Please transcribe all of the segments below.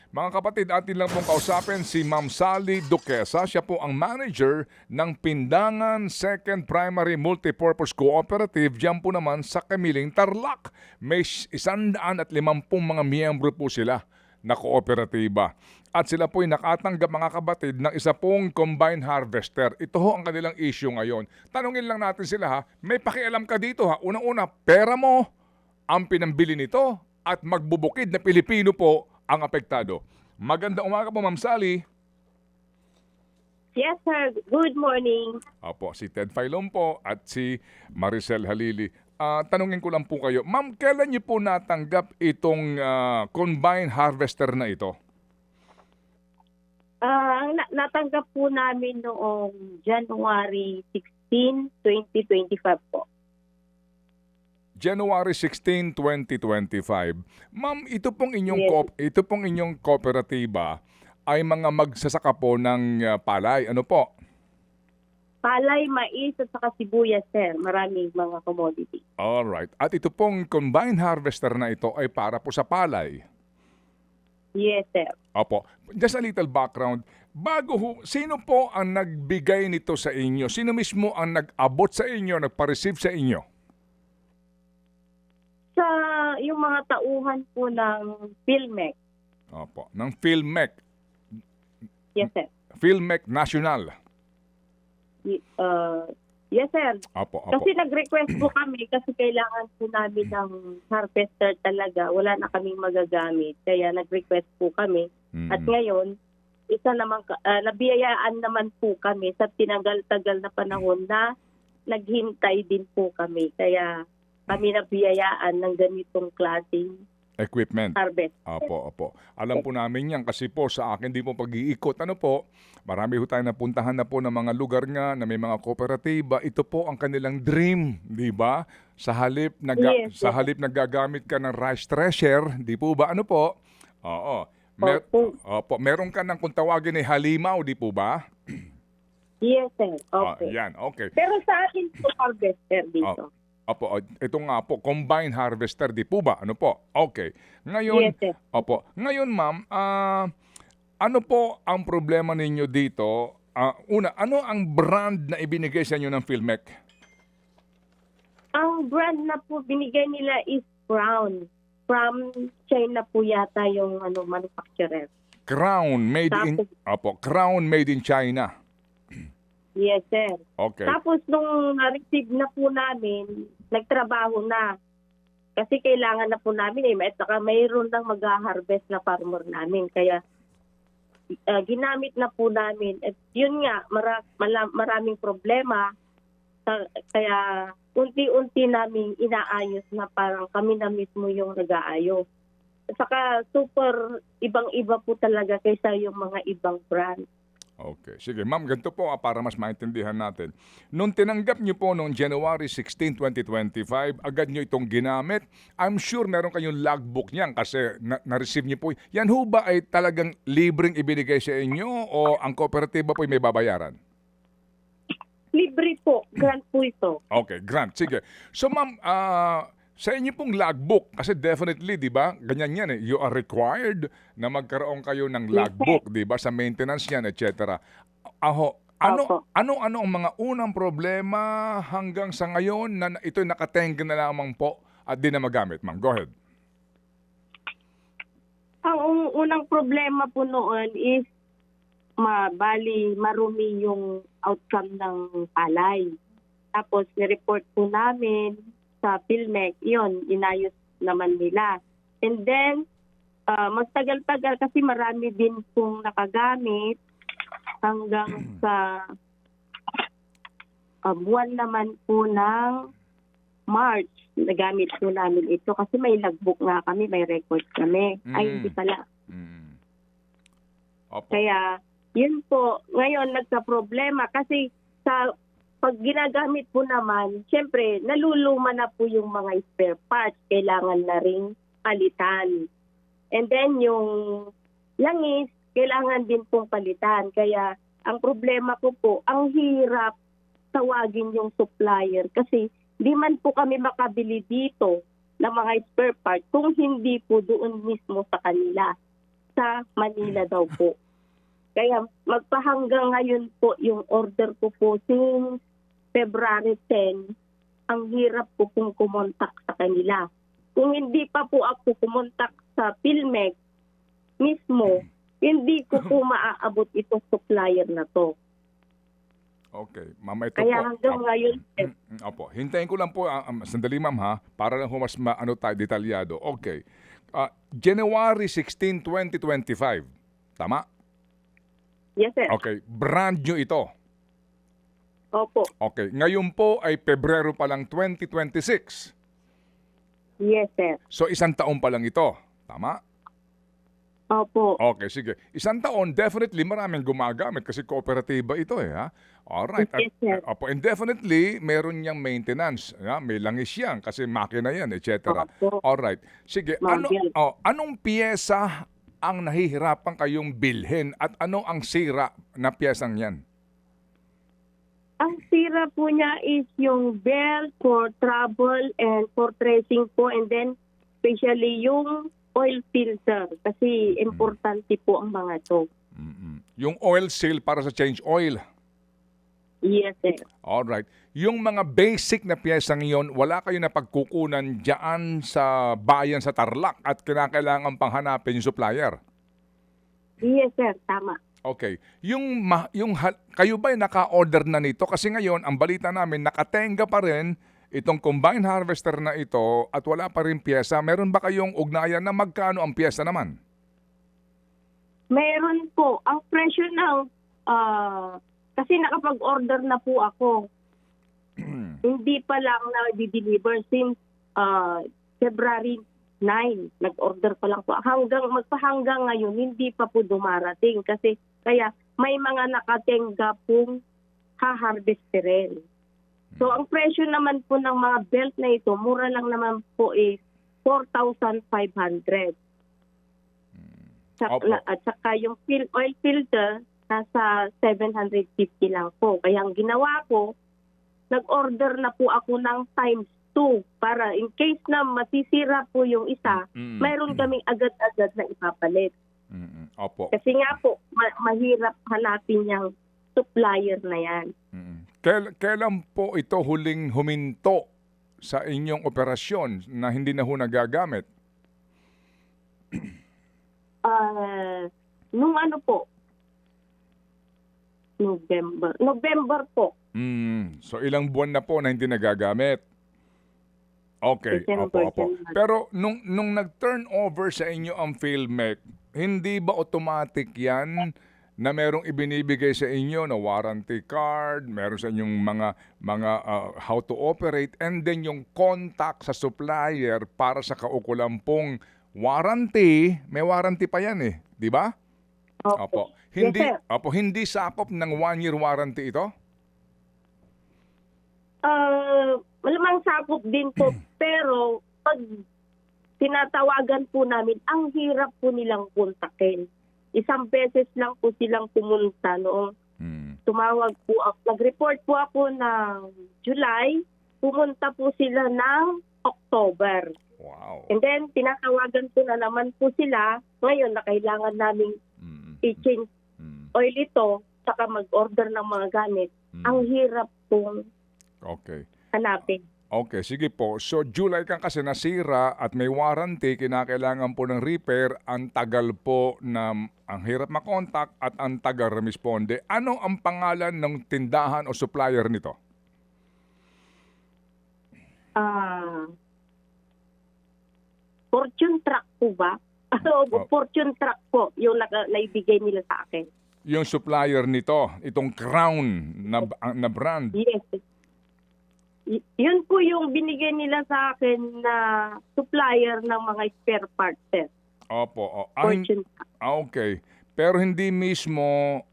Mga kapatid, atin lang pong kausapin si Ma'am Sally Duquesa. Siya po ang manager ng Pindangan Second Primary Multipurpose Cooperative. Diyan po naman sa Kamiling, Tarlac. May 150 mga miyembro po sila na kooperatiba. At sila po ay nakatanggap mga kapatid ng isa pong combine harvester. Ito ho ang kanilang issue ngayon. Tanungin lang natin sila ha, may pakialam ka dito ha. Unang-una, pera mo ang pinambili nito at magbubukid na Pilipino po ang apektado. Magandang umaga po, Ma'am Sally. Yes, sir. Good morning. Opo, si Ted Filon po at si Maricel Halili. Tanungin ko lang po kayo, Ma'am, kailan niyo po natanggap itong combine harvester na ito? Natanggap po namin noong January 16, 2025 po. January 16, 2025. Ma'am, ito pong inyong Yes. ito pong inyong kooperatiba ay mga magsasaka po ng palay. Ano po? Palay, mais, at saka sibuyas, sir. Maraming mga commodity. All right. At ito pong combine harvester na ito ay para po sa palay. Yes, sir. Opo. Just a little background. Sino po ang nagbigay nito sa inyo? Sino mismo ang nag-abot sa inyo, nagpa-receive sa inyo? Sa yung mga tauhan po ng PhilMec. Opo. Ng PhilMec. Yes, sir. PhilMec National. Yes, sir. Opo, opo. Kasi nag-request po kami kasi kailangan po namin ng harvester talaga. Wala na kaming magagamit. Kaya nag-request po kami. At ngayon, isa naman, nabiyayaan naman po kami sa tinagal-tagal na panahon na naghintay din po kami. Kaya kami nabiyayaan ng ganitong klaseng Equipment. harvest. Opo, opo. Alam po namin yan kasi po sa akin di po pag-iikot. Ano po, marami po tayo napuntahan na po ng mga lugar nga na may mga kooperatiba. Ito po ang kanilang dream, di ba? Sa halip Yes, sa yes. halip nagagamit ka ng rice thresher, di po ba? Ano po? Oo. Opo. Opo, meron ka ng kung tawagin ay halimaw, di po ba? Yes, sir. Okay. Yan, okay. Pero sa akin po harvester dito. Opo, ito nga po, combine harvester, di po ba? Ano po? Okay. Ngayon, Yes, sir. opo. Ngayon, ma'am, ano po ang problema ninyo dito? Una, ano ang brand na ibinigay sa inyo ng PhilMec? Ang brand na po binigay nila is Brown. From China po yata yung manufacturer. Crown made in Crown made in China. Yes, sir. Okay. Tapos nung na-receive na po namin, nagtrabaho na. Kasi kailangan na po namin at saka mayroon nang mag-harvest na farmer namin. Kaya ginamit na po namin. At yun nga, maraming problema. Kaya unti-unti namin inaayos na parang kami na mismo yung nag-aayos. At saka super ibang-iba po talaga kaysa yung mga ibang brand. Okay. Sige, ma'am, ganito po para mas maintindihan natin. Nung tinanggap niyo po noong January 16, 2025, agad niyo itong ginamit. I'm sure meron kayong logbook niyan kasi na-receive niyo po. Yan ho ba ay talagang libreng ibinigay sa inyo o ang kooperatiba po ay may babayaran? Libre po. Grant po ito. Okay, grant. Sige. So ma'am, sa inyo pong logbook, kasi definitely, di ba, ganyan yan eh, you are required na magkaroon kayo ng logbook, di ba, sa maintenance yan, etc. Ano ang mga unang problema hanggang sa ngayon na ito'y nakatenga na lamang po at di na magamit, ma'am? Go ahead. Ang unang problema po noon is marumi yung outcome ng palay. Tapos ni-report po namin sa PhilMec, yun, inayos naman nila. And then, mas tagal-tagal kasi marami din pong nakagamit hanggang sa buwan naman po ng March. Nagamit po namin ito kasi may logbook nga kami, may record kami. Ay, hindi pala. Opo. Kaya, yun po, ngayon nagka-problema kasi sa pag ginagamit po naman, syempre, naluluma na po yung mga spare parts. Kailangan na ring palitan. And then, yung langis, kailangan din pong palitan. Kaya, ang problema ko po, ang hirap tawagin yung supplier. Kasi, di man po kami makabili dito ng mga spare parts kung hindi po doon mismo sa kanila. sa Manila daw po. Kaya magpahanggang ngayon po yung order ko po since February 10, ang hirap po pong kumontak sa kanila. Kung hindi pa po ako kumontak sa PhilMec mismo, hindi ko po maaabot itong supplier na to. Okay, ma'am, ito Kaya po. hanggang ngayon, Opo, hintayin ko lang po, sandali ma'am ha, para lang mas maano tayo detalyado. Okay, January 16, 2025, tama? yes sir. Okay, brand new ito. Opo. Okay, ngayon po ay Pebrero pa lang 2026. Yes sir. So isang taon pa lang ito, tama? Opo. Okay, sige. Isang taon, definitely maraming gumagamit kasi kooperatiba ito ha. Alright. Yes, sir. Opo, and definitely, meron niyang maintenance. May langis yan kasi makina yan, etc. Opo. Alright. Sige, Magyan. anong piyesa ang nahihirapan kayong bilhin at ano ang sira na piyesang yan? Ang sira po niya is yung belt for travel and for tracing po, and then especially yung oil filter kasi importante po ang mga to. Yung oil seal para sa change oil. Yes sir. Alright. Yung mga basic na piyesang yon, wala kayo na pagkukunan dyan sa bayan sa Tarlac at kinakailangan pang hanapin yung supplier. Yes sir, tama. Okay. Kayo ba'y naka-order na nito? Kasi ngayon, ang balita namin, nakatenga pa rin itong combine harvester na ito at wala pa rin piyesa. Meron ba kayong ugnayan na magkano ang piyesa naman? Meron po. Ang presyo ng, kasi nakapag-order na po ako. Hindi pa lang na di-deliver since February 9. Nag-order pa lang po. Magpahanggang ngayon, hindi pa po dumarating. Kasi kaya may mga nakatenga pong ha-harvesterin. So, ang presyo naman po ng mga belt na ito, mura lang naman po is 4,500. At saka yung oil filter, nasa 750 lang po. Kaya ang ginawa ko, nag-order na po ako ng times 2 para in case na masisira po yung isa, mayroon kaming agad-agad na ipapalit. Opo. Kasi nga po, mahirap hanapin yung supplier na yan. Kailan po ito huling huminto sa inyong operasyon na hindi na ho nagagamit? Nung ano po? November po. So ilang buwan na po na hindi nagagamit? Okay. December, Opo. January. Pero nung nag-turn over sa inyo ang PhilMec, hindi ba automatic yan na merong ibinibigay sa inyo na warranty card, meron sa inyong mga how to operate, and then yung contact sa supplier para sa kaukulang pong warranty, may warranty pa yan di ba? Opo. Hindi, Yes, sir. hindi sakop ng 1-year warranty ito? Malamang sakop din po, pero pag tinatawagan po namin, ang hirap po nilang kontakin. Isang beses lang po silang pumunta noong tumawag po ako. Nag-report po ako ng July, pumunta po sila ng October. Wow. And then, tinatawagan po na naman po sila ngayon na kailangan namin i-change oil ito, saka mag-order ng mga gamit. Ang hirap pong hanapin. Okay, sige po. So, July kang kasi nasira at may warranty, kinakailangan po ng repair, ang tagal po na ang hirap makontak at ang tagal responde. Ano ang pangalan ng tindahan o supplier nito? Fortune Truck po ba? Fortune Truck po, yung naibigay nila sa akin. Yung supplier nito, itong Crown na brand. Yes. Yun po yung binigay nila sa akin na supplier ng mga spare parts, sir. Opo. Fortune Truck. Okay. Pero hindi mismo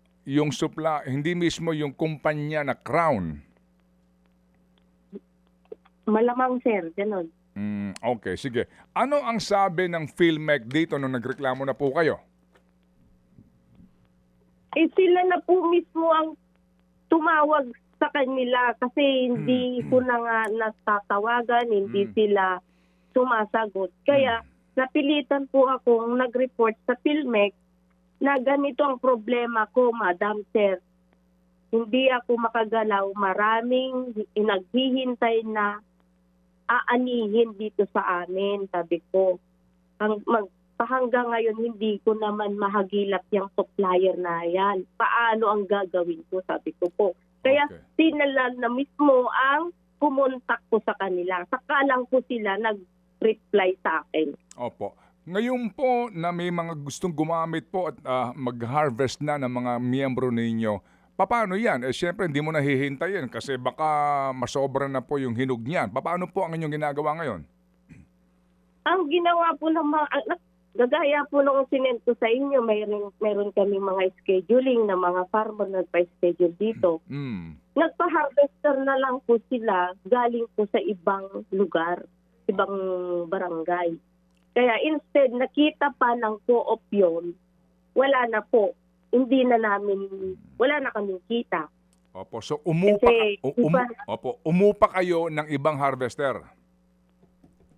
hindi mismo yung kumpanya na Crown. Malamang, sir. Ganun. Okay, sige. Ano ang sabi ng PhilMec dito nung nagreklamo na po kayo? Sila na po mismo ang tumawag sa kanila kasi hindi ko na nga natatawagan, hindi sila sumasagot. Kaya napilitan po akong nag-report sa PhilMec na ganito ang problema ko, Madam Sir. Hindi ako makagalaw. Maraming naghihintay na aanihin dito sa amin, sabi ko. Hanggang ngayon, hindi ko naman mahagilap yung supplier na yan. Paano ang gagawin ko, sabi ko po. Kaya sila na mismo ang kumontak ko sa kanila. Saka lang po sila nag-reply sa akin. Opo. Ngayon po na may mga gustong gumamit po at mag-harvest na ng mga miyembro ninyo, paano yan? Siyempre, hindi mo nahihintayin kasi baka masobra na po yung hinog niyan. Paano po ang inyong ginagawa ngayon? Ang ginawa po ng mga, gagaya po nung sinento sa inyo, meron kami mga scheduling na mga farmer nagpa-schedule dito. Nagpa-harvester na lang po sila galing po sa ibang lugar, ibang barangay. Kaya instead, nakita pa ng co-op yun, wala na po. Wala na kaming kita. Opo, so umupa kayo ng ibang harvester?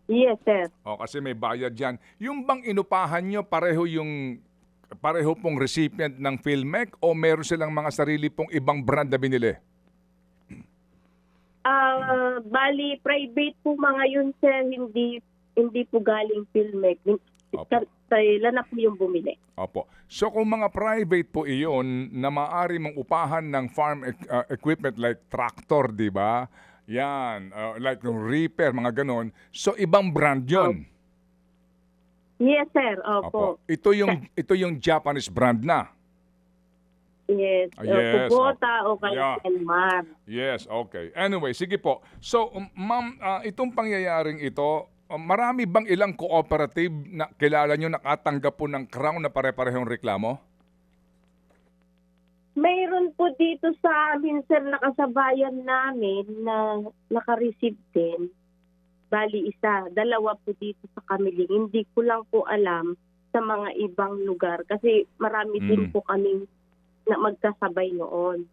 Yes, sir. Kasi may bayad yan. Yung bang inupahan nyo, pareho pong recipient ng PhilMec o meron silang mga sarili pong ibang brand na binili? Bali, private po mga yun, sir. Hindi po galing PhilMec. Sila na po yung bumili. Opo. So kung mga private po iyon na maaari mong upahan ng farm equipment like tractor, di ba? Yan, like yung repair, mga ganon. So ibang brand yun. Yes, sir. Opo. Ito yung Japanese brand na. Yes. Yes. Kubota o kaya Kenmar. Yes, okay. Anyway, sige po. So, ma'am, itong pangyayaring ito, marami bang ilang cooperative na kilala nyo nakatanggap po ng Crown na pare-parehong reklamo? Mayroon po dito sa amin, sir, nakasabayan namin na naka-receive din. Bali isa, dalawa po dito sa Kamiling. Hindi ko lang po alam sa mga ibang lugar kasi marami din po kaming na magkasabay noon.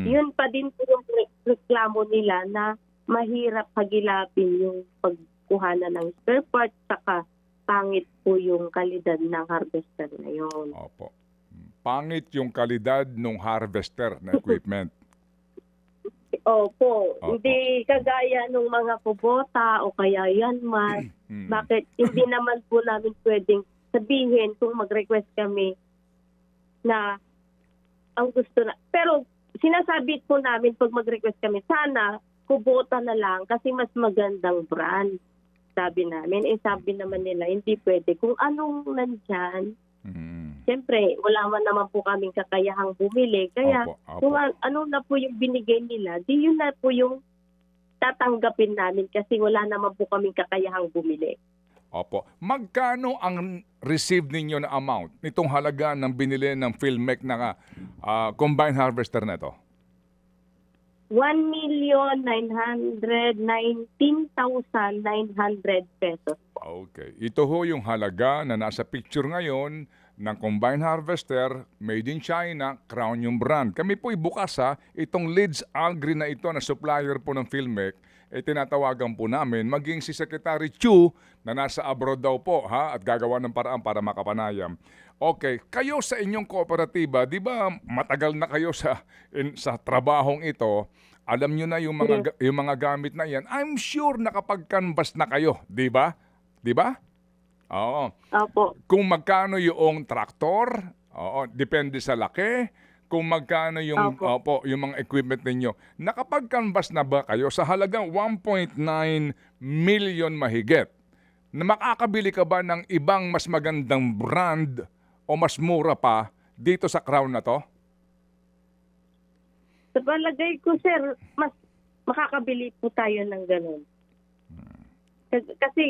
Yun pa din po yung reklamo nila na mahirap hagilapin yung pagkuhanan ng spare parts saka pangit po yung kalidad ng harvester na yun. Opo. Pangit yung kalidad ng harvester na equipment. Opo. Hindi kagaya ng mga kubota o kaya Yanmar. Bakit hindi naman po namin pwedeng sabihin kung mag-request kami na ang gusto na. Pero sinasabi po namin pag mag-request kami, sana kubota na lang kasi mas magandang brand. Sabi namin, sabi naman nila, hindi pwede. Kung anong nandyan, siyempre, wala man naman po kaming kakayahang bumili. Kaya kung ano na po yung binigay nila, di yun na po yung tatanggapin namin kasi wala naman po kaming kakayahang bumili. Opo. Magkano ang receive ninyo na amount nitong halaga ng binili ng PhilMec na combine harvester na ito? 1,919,900 pesos. Okay. Ito ho yung halaga na nasa picture ngayon ng combine harvester, made in China, Crown yung brand. Kami po'y bukas itong Leeds Agri na ito na supplier po ng PhilMec, tinatawagan po namin, maging si Secretary Chu na nasa abroad daw po at gagawa ng paraan para makapanayam. Okay, kayo sa inyong kooperatiba, di ba matagal na kayo sa trabahong ito, alam nyo na yung mga gamit na yan. I'm sure nakapag-canvas na kayo, di ba? Di ba? Oo. Opo. Kung magkano yung traktor, depende sa laki. Kung magkano yung yung mga equipment ninyo. Nakapag-canvas na ba kayo sa halagang 1.9 million mahigit? Na makakabili ka ba ng ibang mas magandang brand o mas mura pa dito sa Crown na to? Sa palagay ko, sir, mas makakabili po tayo ng ganun. Kasi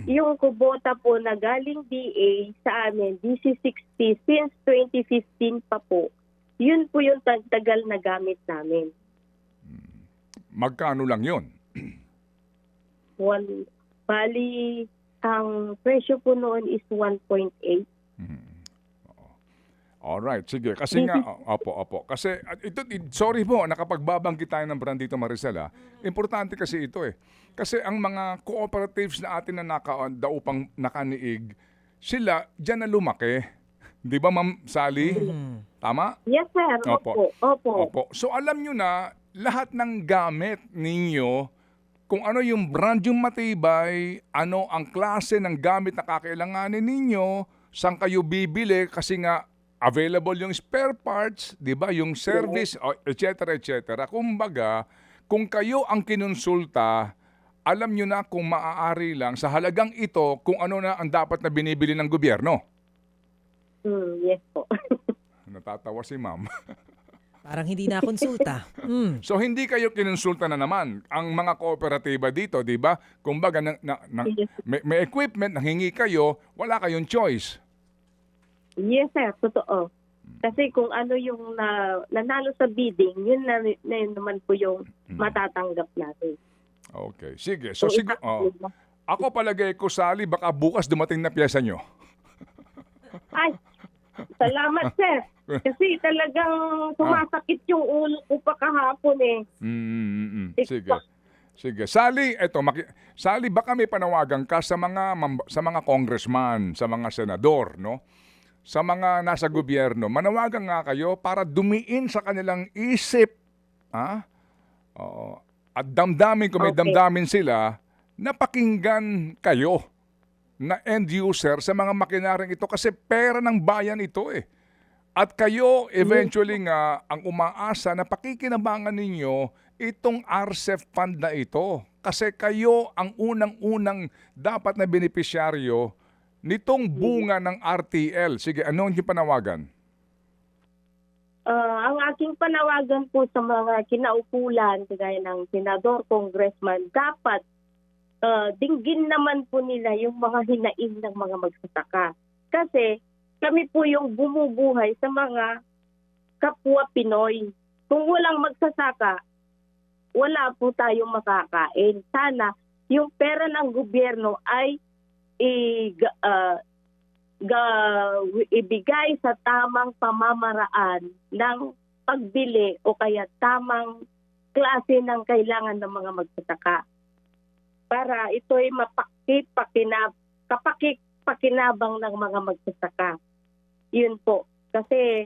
yung kubota po na galing DA sa amin, DC-60, since 2015 pa po, yun po yung tagal na gamit namin. Magkano lang yun? Bali, ang presyo po noon is 1.8. Alright, sige. Kasi nga, opo. Kasi, sorry po, nakapagbabanggit tayo ng brand dito, Maricel, ha. Importante kasi ito eh. Kasi ang mga cooperatives na atin na daupang nakaniig, sila dyan na lumaki. Di ba, Ma'am Sally? Tama? Yes, sir. Opo. Opo. Opo. So alam nyo na, lahat ng gamit ninyo, kung ano yung brand yung matibay, ano ang klase ng gamit na kakailanganin ninyo, saan kayo bibili kasi nga available yung spare parts, 'di ba? Yung service, etc. Kumbaga, kung kayo ang kinonsulta, alam nyo na kung maaari lang sa halagang ito kung ano na ang dapat na binibili ng gobyerno. Yes po. Natatawa si Ma'am. Parang hindi na konsulta. So hindi kayo kinonsulta na naman ang mga kooperatiba dito, 'di ba? Kumbaga may equipment, nanghingi kayo, wala kayong choice. Yes, sir. Totoo. Kasi kung ano yung nanalo sa bidding, yun na yun naman po yung matatanggap natin. Okay. Sige. So Kung ako palagay ko, Sally, baka bukas dumating na piyesa nyo. Ay, salamat, sir. Kasi talagang sumasakit yung ulo ko pa kahapon eh. Sige. Sige. Sally, Sally, baka may panawagan ka sa mga congressman, sa mga senador, no? Sa mga nasa gobyerno, manawagan nga kayo para dumiin sa kanilang isip, Oo. At damdamin, kung may damdamin sila, napakinggan kayo na end user sa mga makinaring ito kasi pera ng bayan ito eh. At kayo eventually nga ang umaasa na pakikinabangan ninyo itong RCEP fund na ito. Kasi kayo ang unang-unang dapat na benepisyaryo nitong bunga ng RTL. Sige, ano yung panawagan? Ang aking panawagan po sa mga kinaukulan, kagaya ng senador, congressman, dapat dinggin naman po nila yung mga hinaing ng mga magsasaka. Kasi kami po yung bumubuhay sa mga kapwa Pinoy. Kung walang magsasaka, wala po tayong makakain. Sana yung pera ng gobyerno ay ibigay sa tamang pamamaraan ng pagbili o kaya tamang klase ng kailangan ng mga magsasaka. Para ito ay kapakik-pakinabang ng mga magsasaka. Yun po. Kasi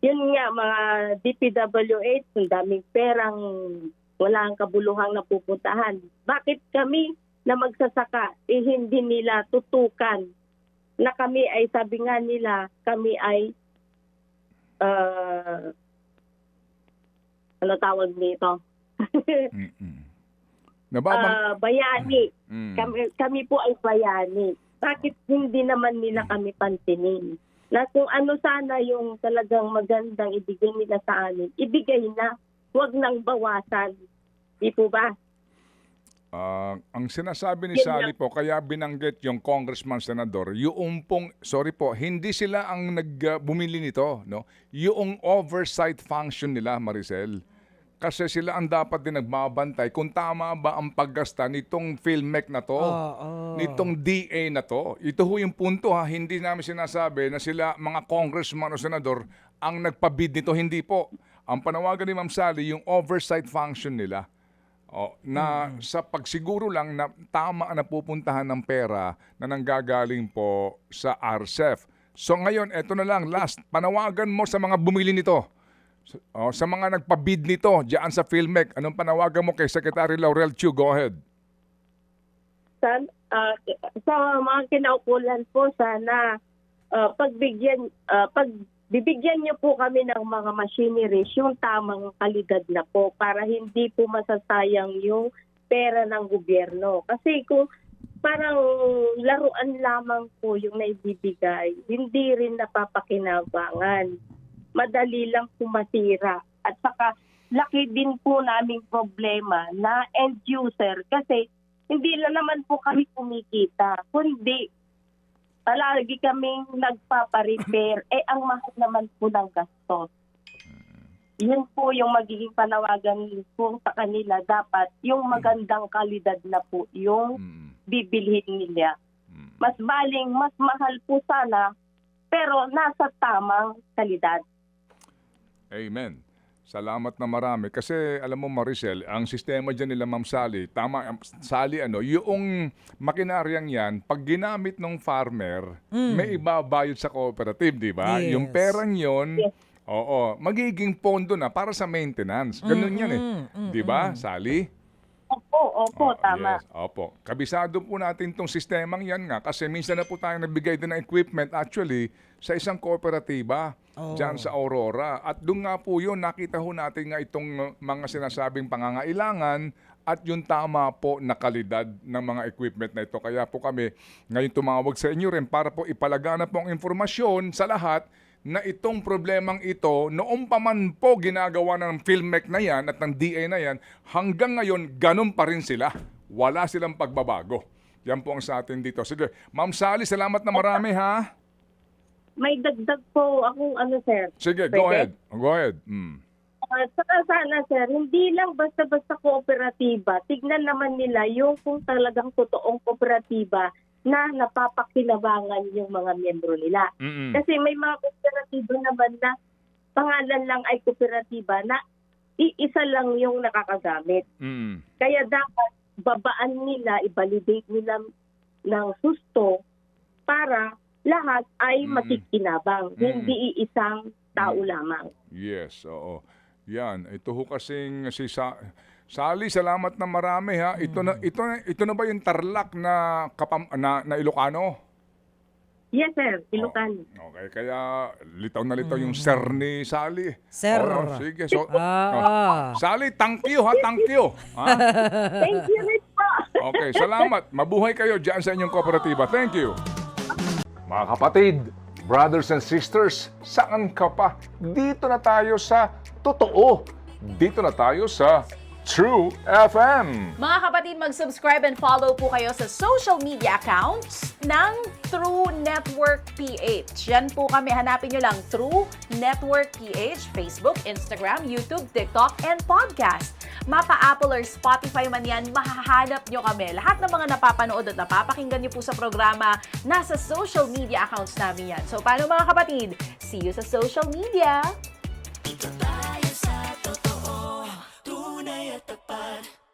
yun nga, mga DPWH, ang daming perang wala ang kabuluhang napupuntahan. Bakit kami na magsasaka, hindi nila tutukan na kami ay, sabi nga nila, kami ay ano tawag nito? Bayani. Kami po ay bayani. Bakit hindi naman nila kami pansinin? Na kung ano sana yung talagang magandang ibigay nila sa amin, ibigay na, huwag nang bawasan. Di po ba? Ang sinasabi ni Sally po, kaya binanggit yung congressman, senador, yung hindi sila ang bumili nito, no? Yung oversight function nila, Maricel. Kasi sila ang dapat din nagbabantay kung tama ba ang paggasta nitong PhilMec na to, nitong DA na to. Ito ho yung punto ha, hindi namin sinasabi na sila mga congressman o senador ang nagpabid nito, hindi po. Ang panawagan ni Ma'am Sally, yung oversight function nila. Na sa pagsiguro lang na tama na pupuntahan ng pera na nanggagaling po sa RCEP. So ngayon, eto na lang, last, panawagan mo sa mga bumili nito. Sa mga nagpabid nito diyan sa PhilMec. Anong panawagan mo kay Secretary Laurel Chiu? Go ahead. Sa mga kinaukulan po, sana bibigyan niyo po kami ng mga machineries, yung tamang kalidad na po para hindi po masasayang yung pera ng gobyerno. Kasi kung parang laruan lamang po yung naibibigay, hindi rin napapakinabangan. Madali lang pumasira. At saka laki din po naming problema na end user kasi hindi na naman po kami kumikita, kundi palagi kaming nagpaparepair, ang mahal naman po ng gastos. Yun po yung magiging panawagan po sa kanila. Dapat yung magandang kalidad na po yung bibilhin nila. Mas mahal po sana, pero nasa tamang kalidad. Amen. Salamat na marami. Kasi alam mo Maricel, ang sistema dyan nila Ma'am Sally, tama, Sally, yung makinaryang yan, pag ginamit ng farmer, may ibabayad sa cooperative, di ba? Yes. Yung perang yon, Yes. oo, magiging pondo na para sa maintenance. Ganun yan eh. Di ba, Sally? Opo, tama. Yes, opo. Kabisado po natin itong sistemang yan nga kasi minsan na po tayo nagbigay din ng equipment actually sa isang kooperatiba dyan sa Aurora. At doon nga po yun, nakita ho natin nga itong mga sinasabing pangangailangan at yung tama po na kalidad ng mga equipment na ito. Kaya po kami ngayon tumawag sa inyo rin para po ipalagana po ang informasyon sa lahat na itong problemang ito, noong pa man po ginagawa ng PhilMec na yan at ng DA na yan, hanggang ngayon, ganun pa rin sila. Wala silang pagbabago. Yan po ang sa atin dito. Sige, Ma'am Sally, salamat na marami ha. May dagdag po akong sir. Sige, Pwede? go ahead. Go ahead. Saka sana sir, hindi lang basta-basta kooperatiba. Tignan naman nila yung kung talagang totoong kooperatiba na napapakinabangan yung mga miyembro nila. Kasi may mga kooperatiba naman na pangalan lang ay kooperatiba na iisa lang yung nakakagamit. Kaya dapat babaan nila, i-validate nila ng husto para lahat ay makikinabang, hindi iisang tao lamang. Yes, oo. Yan, ito ho kasing si Sally, salamat na marami ha. Ito na ba yung Tarlac na na Ilocano? Yes sir, Ilocano. Okay, kaya litaw na litaw yung sir ni Sally. Sir. Oo, sige. So, Ah. Sally, thank you ha, thank you. Ha? Thank you rin po. Okay, salamat. Mabuhay kayo dyan sa inyong kooperatiba. Thank you. Mga kapatid, brothers and sisters, saan ka pa? Dito na tayo sa totoo. Dito na tayo sa True FM. Mga kapatid, mag-subscribe and follow po kayo sa social media accounts ng True Network PH. Yan po kami, hanapin nyo lang True Network PH, Facebook, Instagram, YouTube, TikTok, and podcast. Mapa Apple or Spotify man yan, mahahanap nyo kami. Lahat ng mga napapanood at napapakinggan nyo po sa programa, nasa social media accounts namin yan. So paano mga kapatid? See you sa social media!